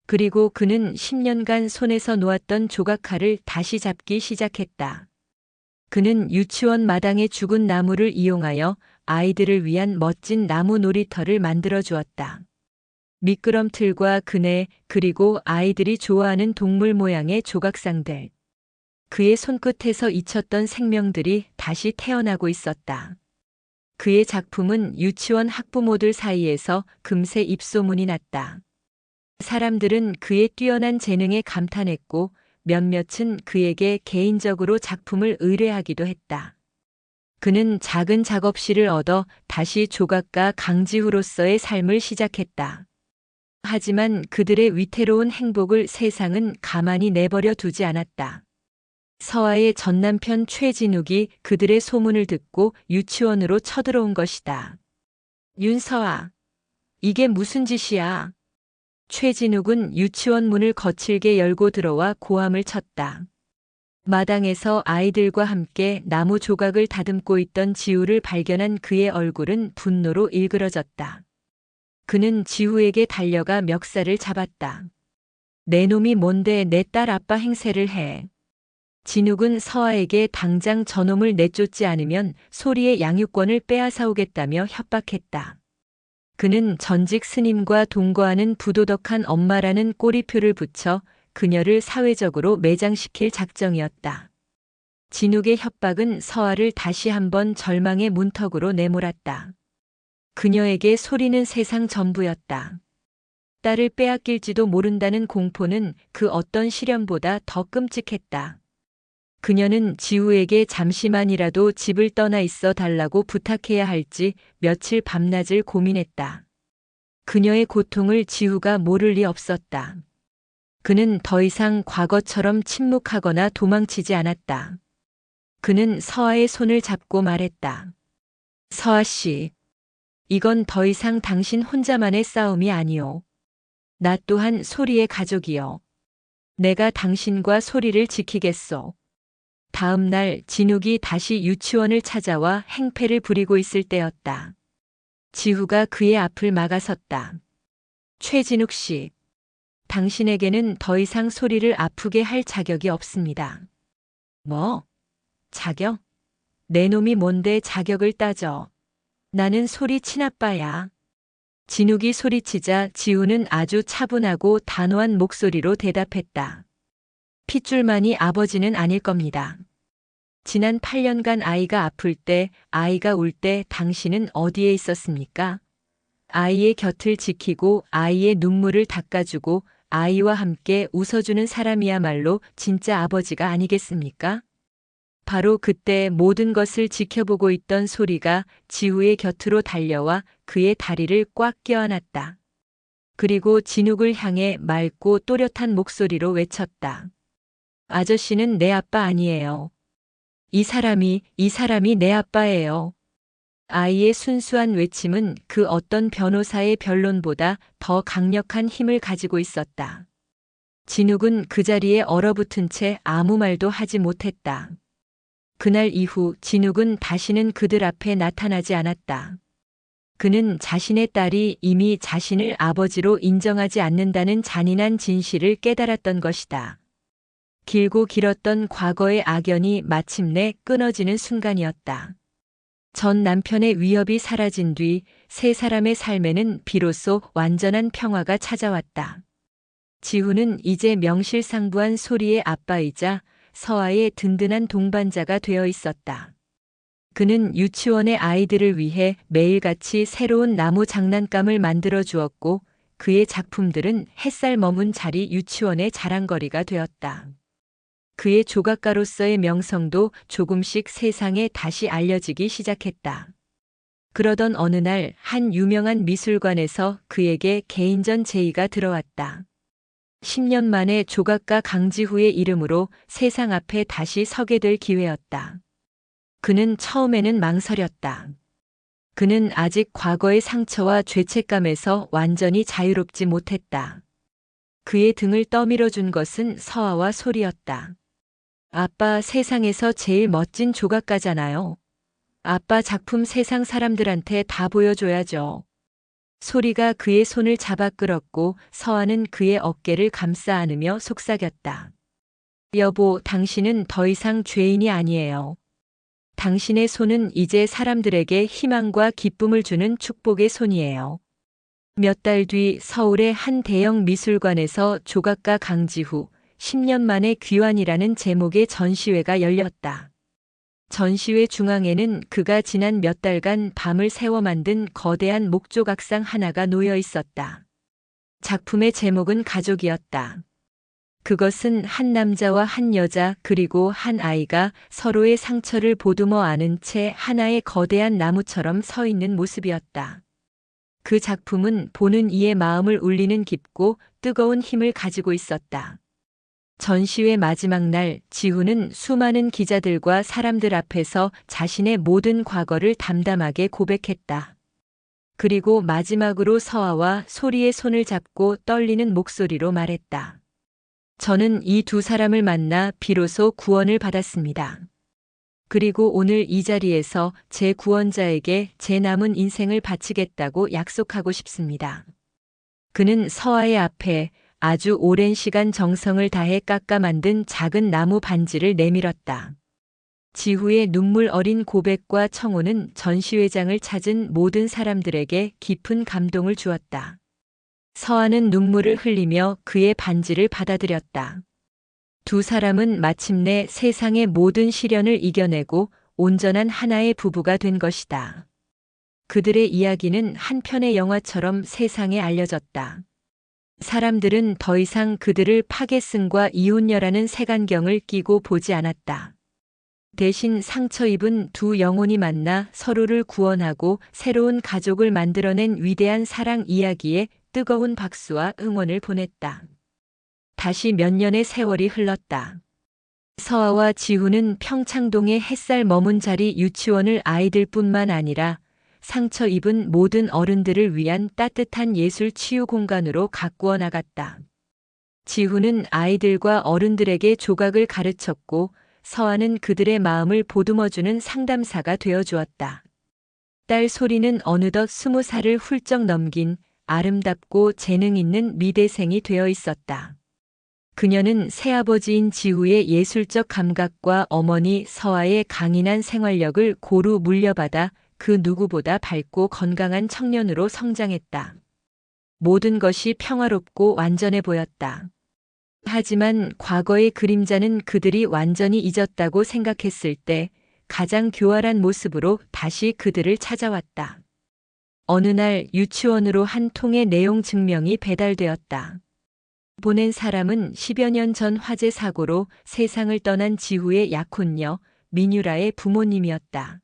[SPEAKER 1] 그리고 그는 10년간 손에서 놓았던 조각칼을 다시 잡기 시작했다. 그는 유치원 마당의 죽은 나무를 이용하여 아이들을 위한 멋진 나무 놀이터를 만들어 주었다. 미끄럼틀과 그네 그리고 아이들이 좋아하는 동물 모양의 조각상들. 그의 손끝에서 잊혔던 생명들이 다시 태어나고 있었다. 그의 작품은 유치원 학부모들 사이에서 금세 입소문이 났다. 사람들은 그의 뛰어난 재능에 감탄했고 몇몇은 그에게 개인적으로 작품을 의뢰하기도 했다. 그는 작은 작업실을 얻어 다시 조각가 강지후로서의 삶을 시작했다. 하지만 그들의 위태로운 행복을 세상은 가만히 내버려 두지 않았다. 서아의 전남편 최진욱이 그들의 소문을 듣고 유치원으로 쳐들어온 것이다. 윤서아, 이게 무슨 짓이야? 최진욱은 유치원 문을 거칠게 열고 들어와 고함을 쳤다. 마당에서 아이들과 함께 나무 조각을 다듬고 있던 지우를 발견한 그의 얼굴은 분노로 일그러졌다. 그는 지우에게 달려가 멱살을 잡았다. 내 놈이 뭔데 내 딸 아빠 행세를 해. 진욱은 서아에게 당장 저놈을 내쫓지 않으면 소리의 양육권을 빼앗아오겠다며 협박했다. 그는 전직 스님과 동거하는 부도덕한 엄마라는 꼬리표를 붙여 그녀를 사회적으로 매장시킬 작정이었다. 진욱의 협박은 서아를 다시 한번 절망의 문턱으로 내몰았다. 그녀에게 소리는 세상 전부였다. 딸을 빼앗길지도 모른다는 공포는 그 어떤 시련보다 더 끔찍했다. 그녀는 지우에게 잠시만이라도 집을 떠나 있어 달라고 부탁해야 할지 며칠 밤낮을 고민했다. 그녀의 고통을 지우가 모를 리 없었다. 그는 더 이상 과거처럼 침묵하거나 도망치지 않았다. 그는 서아의 손을 잡고 말했다. 서아 씨, 이건 더 이상 당신 혼자만의 싸움이 아니오. 나 또한 소리의 가족이요. 내가 당신과 소리를 지키겠소. 다음 날 진욱이 다시 유치원을 찾아와 행패를 부리고 있을 때였다. 지후가 그의 앞을 막아섰다. 최진욱 씨, 당신에게는 더 이상 소리를 아프게 할 자격이 없습니다. 뭐? 자격? 내 놈이 뭔데 자격을 따져. 나는 소리 친아빠야. 진욱이 소리치자 지우는 아주 차분하고 단호한 목소리로 대답했다. 핏줄만이 아버지는 아닐 겁니다. 지난 8년간 아이가 아플 때, 아이가 울 때 당신은 어디에 있었습니까? 아이의 곁을 지키고 아이의 눈물을 닦아주고 아이와 함께 웃어주는 사람이야말로 진짜 아버지가 아니겠습니까? 바로 그때 모든 것을 지켜보고 있던 소리가 지우의 곁으로 달려와 그의 다리를 꽉 껴안았다. 그리고 진욱을 향해 맑고 또렷한 목소리로 외쳤다. 아저씨는 내 아빠 아니에요. 이 사람이 내 아빠예요. 아이의 순수한 외침은 그 어떤 변호사의 변론보다 더 강력한 힘을 가지고 있었다. 진욱은 그 자리에 얼어붙은 채 아무 말도 하지 못했다. 그날 이후 진욱은 다시는 그들 앞에 나타나지 않았다. 그는 자신의 딸이 이미 자신을 아버지로 인정하지 않는다는 잔인한 진실을 깨달았던 것이다. 길고 길었던 과거의 악연이 마침내 끊어지는 순간이었다. 전 남편의 위협이 사라진 뒤 세 사람의 삶에는 비로소 완전한 평화가 찾아왔다. 지우는 이제 명실상부한 소리의 아빠이자 서아의 든든한 동반자가 되어 있었다. 그는 유치원의 아이들을 위해 매일같이 새로운 나무 장난감을 만들어 주었고 그의 작품들은 햇살 머문 자리 유치원의 자랑거리가 되었다. 그의 조각가로서의 명성도 조금씩 세상에 다시 알려지기 시작했다. 그러던 어느 날 한 유명한 미술관에서 그에게 개인전 제의가 들어왔다. 10년 만에 조각가 강지후의 이름으로 세상 앞에 다시 서게 될 기회였다. 그는 처음에는 망설였다. 그는 아직 과거의 상처와 죄책감에서 완전히 자유롭지 못했다. 그의 등을 떠밀어 준 것은 서아와 소리였다. 아빠 세상에서 제일 멋진 조각가잖아요. 아빠 작품 세상 사람들한테 다 보여줘야죠. 소리가 그의 손을 잡아 끌었고 서아는 그의 어깨를 감싸 안으며 속삭였다. 여보, 당신은 더 이상 죄인이 아니에요. 당신의 손은 이제 사람들에게 희망과 기쁨을 주는 축복의 손이에요. 몇 달 뒤 서울의 한 대형 미술관에서 조각가 강지후 10년 만에 귀환이라는 제목의 전시회가 열렸다. 전시회 중앙에는 그가 지난 몇 달간 밤을 새워 만든 거대한 목조각상 하나가 놓여 있었다. 작품의 제목은 가족이었다. 그것은 한 남자와 한 여자 그리고 한 아이가 서로의 상처를 보듬어 안은 채 하나의 거대한 나무처럼 서 있는 모습이었다. 그 작품은 보는 이의 마음을 울리는 깊고 뜨거운 힘을 가지고 있었다. 전시회 마지막 날 지후는 수많은 기자들과 사람들 앞에서 자신의 모든 과거를 담담하게 고백했다. 그리고 마지막으로 서아와 소리의 손을 잡고 떨리는 목소리로 말했다. 저는 이 두 사람을 만나 비로소 구원을 받았습니다. 그리고 오늘 이 자리에서 제 구원자에게 제 남은 인생을 바치겠다고 약속하고 싶습니다. 그는 서아의 앞에 아주 오랜 시간 정성을 다해 깎아 만든 작은 나무 반지를 내밀었다. 지후의 눈물 어린 고백과 청혼은 전시회장을 찾은 모든 사람들에게 깊은 감동을 주었다. 서아는 눈물을 흘리며 그의 반지를 받아들였다. 두 사람은 마침내 세상의 모든 시련을 이겨내고 온전한 하나의 부부가 된 것이다. 그들의 이야기는 한 편의 영화처럼 세상에 알려졌다. 사람들은 더 이상 그들을 파괴승과 이혼녀라는 색안경을 끼고 보지 않았다. 대신 상처 입은 두 영혼이 만나 서로를 구원하고 새로운 가족을 만들어낸 위대한 사랑 이야기에 뜨거운 박수와 응원을 보냈다. 다시 몇 년의 세월이 흘렀다. 서아와 지후는 평창동의 햇살 머문 자리 유치원을 아이들뿐만 아니라 상처 입은 모든 어른들을 위한 따뜻한 예술 치유 공간으로 가꾸어 나갔다. 지후는 아이들과 어른들에게 조각을 가르쳤고 서아는 그들의 마음을 보듬어주는 상담사가 되어 주었다. 딸 소리는 어느덧 20살을 훌쩍 넘긴 아름답고 재능 있는 미대생이 되어 있었다. 그녀는 새아버지인 지후의 예술적 감각과 어머니 서아의 강인한 생활력을 고루 물려받아 그 누구보다 밝고 건강한 청년으로 성장했다. 모든 것이 평화롭고 완전해 보였다. 하지만 과거의 그림자는 그들이 완전히 잊었다고 생각했을 때 가장 교활한 모습으로 다시 그들을 찾아왔다. 어느 날 유치원으로 한 통의 내용 증명이 배달되었다. 보낸 사람은 10여 년 전 화재 사고로 세상을 떠난 지후의 약혼녀 미뉴라의 부모님이었다.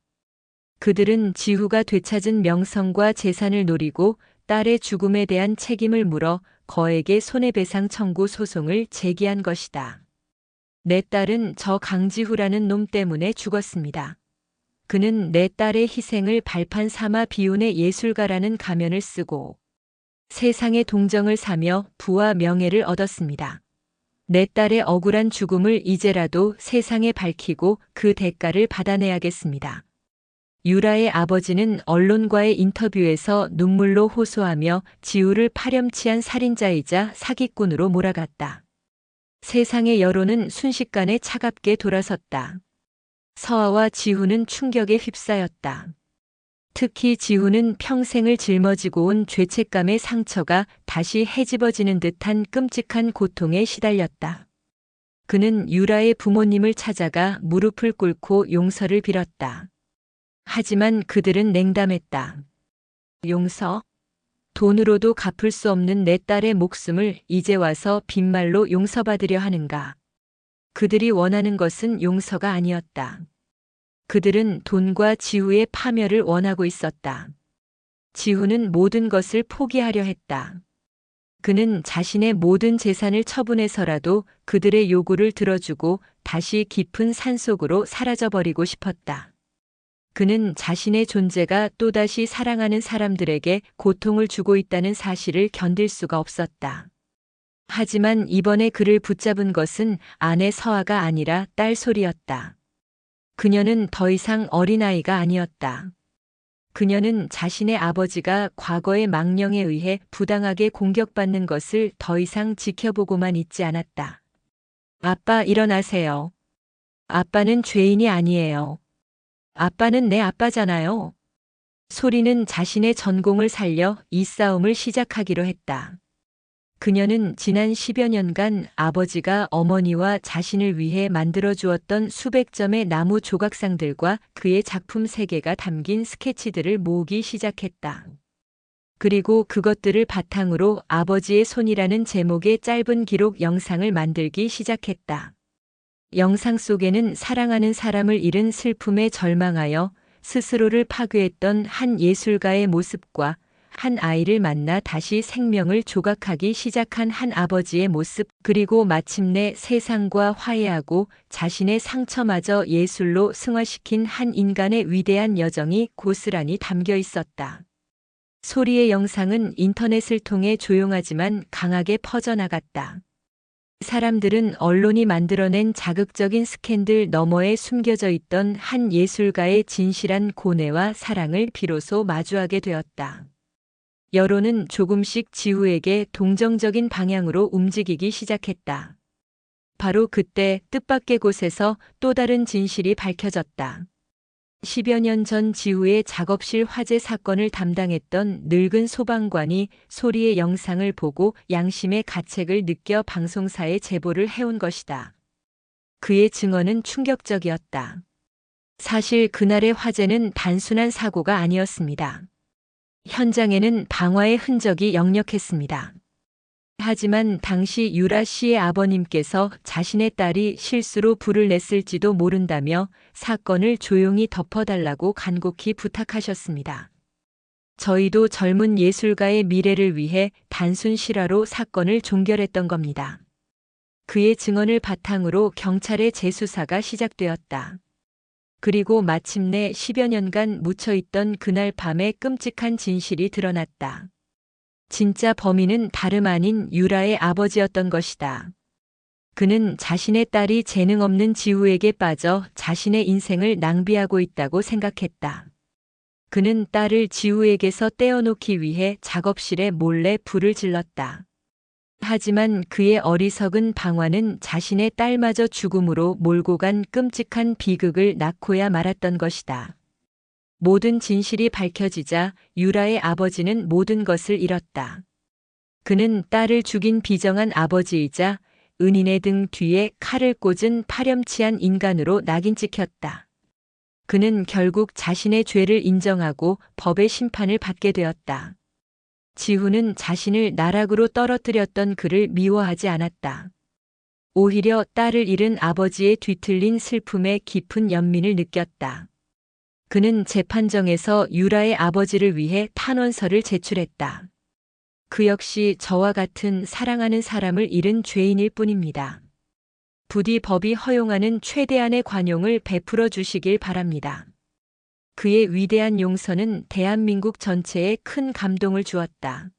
[SPEAKER 1] 그들은 지후가 되찾은 명성과 재산을 노리고 딸의 죽음에 대한 책임을 물어 거액의 손해배상 청구 소송을 제기한 것이다. 내 딸은 저 강지후라는 놈 때문에 죽었습니다. 그는 내 딸의 희생을 발판 삼아 비운의 예술가라는 가면을 쓰고 세상의 동정을 사며 부와 명예를 얻었습니다. 내 딸의 억울한 죽음을 이제라도 세상에 밝히고 그 대가를 받아내야겠습니다. 유라의 아버지는 언론과의 인터뷰에서 눈물로 호소하며 지우를 파렴치한 살인자이자 사기꾼으로 몰아갔다. 세상의 여론은 순식간에 차갑게 돌아섰다. 서아와 지후는 충격에 휩싸였다. 특히 지후는 평생을 짊어지고 온 죄책감의 상처가 다시 헤집어지는 듯한 끔찍한 고통에 시달렸다. 그는 유라의 부모님을 찾아가 무릎을 꿇고 용서를 빌었다. 하지만 그들은 냉담했다. 용서? 돈으로도 갚을 수 없는 내 딸의 목숨을 이제 와서 빈말로 용서받으려 하는가? 그들이 원하는 것은 용서가 아니었다. 그들은 돈과 지후의 파멸을 원하고 있었다. 지후는 모든 것을 포기하려 했다. 그는 자신의 모든 재산을 처분해서라도 그들의 요구를 들어주고 다시 깊은 산속으로 사라져버리고 싶었다. 그는 자신의 존재가 또다시 사랑하는 사람들에게 고통을 주고 있다는 사실을 견딜 수가 없었다. 하지만 이번에 그를 붙잡은 것은 아내 서아가 아니라 딸 소리였다. 그녀는 더 이상 어린아이가 아니었다. 그녀는 자신의 아버지가 과거의 망령에 의해 부당하게 공격받는 것을 더 이상 지켜보고만 있지 않았다. 아빠, 일어나세요. 아빠는 죄인이 아니에요. 아빠는 내 아빠잖아요. 소리는 자신의 전공을 살려 이 싸움을 시작하기로 했다. 그녀는 지난 10여 년간 아버지가 어머니와 자신을 위해 만들어 주었던 수백 점의 나무 조각상들과 그의 작품 세계가 담긴 스케치들을 모으기 시작했다. 그리고 그것들을 바탕으로 아버지의 손이라는 제목의 짧은 기록 영상을 만들기 시작했다. 영상 속에는 사랑하는 사람을 잃은 슬픔에 절망하여 스스로를 파괴했던 한 예술가의 모습과 한 아이를 만나 다시 생명을 조각하기 시작한 한 아버지의 모습, 그리고 마침내 세상과 화해하고 자신의 상처마저 예술로 승화시킨 한 인간의 위대한 여정이 고스란히 담겨 있었다. 소리의 영상은 인터넷을 통해 조용하지만 강하게 퍼져나갔다. 사람들은 언론이 만들어낸 자극적인 스캔들 너머에 숨겨져 있던 한 예술가의 진실한 고뇌와 사랑을 비로소 마주하게 되었다. 여론은 조금씩 지후에게 동정적인 방향으로 움직이기 시작했다. 바로 그때 뜻밖의 곳에서 또 다른 진실이 밝혀졌다. 10여 년 전 지후의 작업실 화재 사건을 담당했던 늙은 소방관이 소리의 영상을 보고 양심의 가책을 느껴 방송사에 제보를 해온 것이다. 그의 증언은 충격적이었다. 사실 그날의 화재는 단순한 사고가 아니었습니다. 현장에는 방화의 흔적이 역력했습니다. 하지만 당시 유라 씨의 아버님께서 자신의 딸이 실수로 불을 냈을지도 모른다며 사건을 조용히 덮어달라고 간곡히 부탁하셨습니다. 저희도 젊은 예술가의 미래를 위해 단순 실화로 사건을 종결했던 겁니다. 그의 증언을 바탕으로 경찰의 재수사가 시작되었다. 그리고 마침내 10여 년간 묻혀있던 그날 밤의 끔찍한 진실이 드러났다. 진짜 범인은 다름 아닌 유라의 아버지였던 것이다. 그는 자신의 딸이 재능 없는 지후에게 빠져 자신의 인생을 낭비하고 있다고 생각했다. 그는 딸을 지우에게서 떼어놓기 위해 작업실에 몰래 불을 질렀다. 하지만 그의 어리석은 방화는 자신의 딸마저 죽음으로 몰고 간 끔찍한 비극을 낳고야 말았던 것이다. 모든 진실이 밝혀지자 유라의 아버지는 모든 것을 잃었다. 그는 딸을 죽인 비정한 아버지이자 은인의 등 뒤에 칼을 꽂은 파렴치한 인간으로 낙인 찍혔다. 그는 결국 자신의 죄를 인정하고 법의 심판을 받게 되었다. 지후는 자신을 나락으로 떨어뜨렸던 그를 미워하지 않았다. 오히려 딸을 잃은 아버지의 뒤틀린 슬픔에 깊은 연민을 느꼈다. 그는 재판정에서 유라의 아버지를 위해 탄원서를 제출했다. 그 역시 저와 같은 사랑하는 사람을 잃은 죄인일 뿐입니다. 부디 법이 허용하는 최대한의 관용을 베풀어 주시길 바랍니다. 그의 위대한 용서는 대한민국 전체에 큰 감동을 주었다.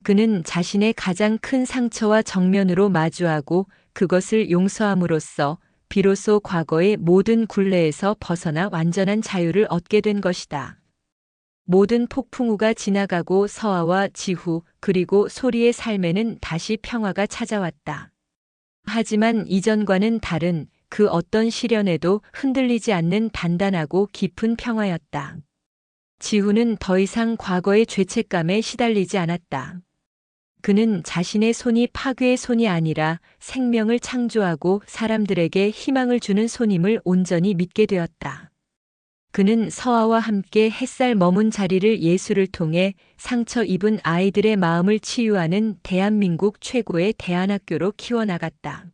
[SPEAKER 1] 그는 자신의 가장 큰 상처와 정면으로 마주하고 그것을 용서함으로써 비로소 과거의 모든 굴레에서 벗어나 완전한 자유를 얻게 된 것이다. 모든 폭풍우가 지나가고 서아와 지후 그리고 소리의 삶에는 다시 평화가 찾아왔다. 하지만 이전과는 다른 그 어떤 시련에도 흔들리지 않는 단단하고 깊은 평화였다. 지후는 더 이상 과거의 죄책감에 시달리지 않았다. 그는 자신의 손이 파괴의 손이 아니라 생명을 창조하고 사람들에게 희망을 주는 손임을 온전히 믿게 되었다. 그는 서아와 함께 햇살 머문 자리를 예술을 통해 상처 입은 아이들의 마음을 치유하는 대한민국 최고의 대안학교로 키워나갔다.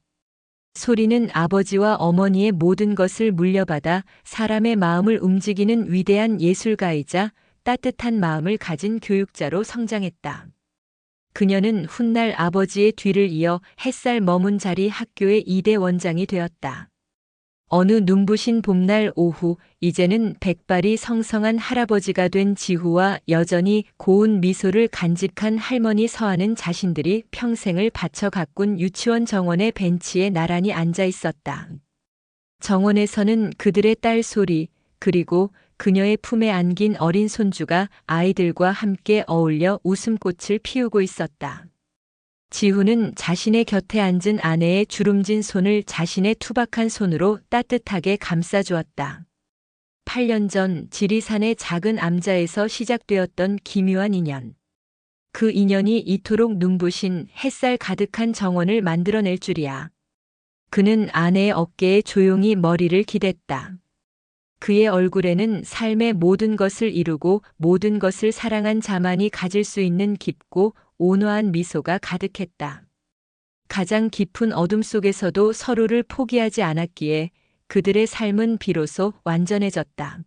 [SPEAKER 1] 소리는 아버지와 어머니의 모든 것을 물려받아 사람의 마음을 움직이는 위대한 예술가이자 따뜻한 마음을 가진 교육자로 성장했다. 그녀는 훗날 아버지의 뒤를 이어 햇살 머문 자리 학교의 2대 원장이 되었다. 어느 눈부신 봄날 오후, 이제는 백발이 성성한 할아버지가 된 지후와 여전히 고운 미소를 간직한 할머니 서아는 자신들이 평생을 바쳐 가꾼 유치원 정원의 벤치에 나란히 앉아 있었다. 정원에서는 그들의 딸 소리, 그리고 그녀의 품에 안긴 어린 손주가 아이들과 함께 어울려 웃음꽃을 피우고 있었다. 지후는 자신의 곁에 앉은 아내의 주름진 손을 자신의 투박한 손으로 따뜻하게 감싸주었다. 8년 전 지리산의 작은 암자에서 시작되었던 기묘한 인연. 그 인연이 이토록 눈부신 햇살 가득한 정원을 만들어낼 줄이야. 그는 아내의 어깨에 조용히 머리를 기댔다. 그의 얼굴에는 삶의 모든 것을 이루고 모든 것을 사랑한 자만이 가질 수 있는 깊고 온화한 미소가 가득했다. 가장 깊은 어둠 속에서도 서로를 포기하지 않았기에 그들의 삶은 비로소 완전해졌다.